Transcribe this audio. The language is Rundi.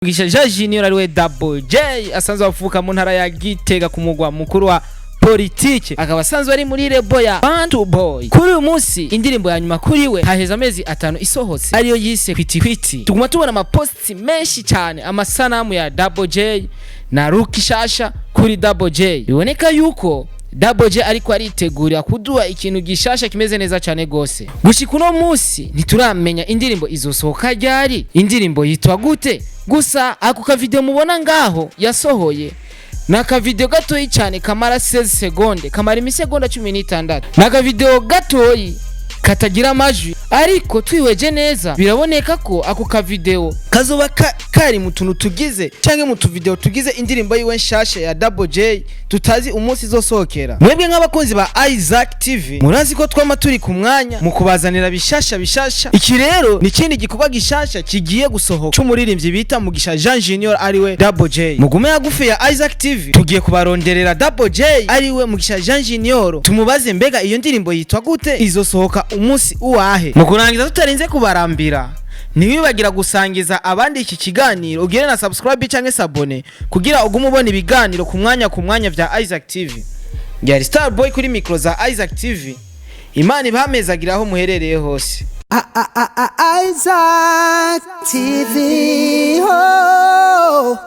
Gisha Junior ariwe Double J asanzwe avuka mu ntara ya Gitega ku mugwa mukuru wa politike, akaba asanzwe ari muri lebo ya Bantu Boy. Kuri uyu munsi indirimbo ya nyuma kuri we haheze amezi 5 isohotse ariyo yise Kwiti Kwiti. Tuguma tubona amaposti menshi cyane, amasanamu ya Double J na Ruki Shasha kuri Double J. Biboneka yuko Double J ariko aritegurira kuduha ikintu gishasha kimeze neza cyane gose. Gushika uno munsi ntituramenya indirimbo izosohoka ryari, indirimbo yitwa gute. Gusa ako ka video mubona ngaho yasohoye naka video gatoyi cyane kamara 16 seconde, kamara imisegonda 16. Naka video gatoyi katagira amajwi, ariko twiweje neza biraboneka ko ako ka video kazoba kari mu tuntu tugize cyangwa mu video tugize indirimbo yiwe nshasha ya Double J tutazi umunsi zosohokera. Mwebwe nk'abakunzi ba Isaac TV murazi ko twama turi ku mwanya mu kubazanira bishasha. Iki rero ni kindi gikorwa gishasha kigiye gusohoka cy'umuririmbyi bita Mugisha Jean Junior ariwe Double J. Mugume hagufi ya Isaac TV tugiye kubaronderera Double J ariwe Mugisha Jean Junior, tumubaze mbega iyo ndirimbo yitwa gute, izosohoka umunsi uwahe. Mu kurangiza tutarinze kubarambira, ntiwibagira gusangiza abandi iki kiganiro, ugire na subscribe cyangwa sabone kugira ugume ubona ibiganiro ku mwanya vya Isaac TV. Yari Star Boy kuri micro za Isaac TV. Imana ibamezagira aho muherereye hose. Isaac TV. Oh.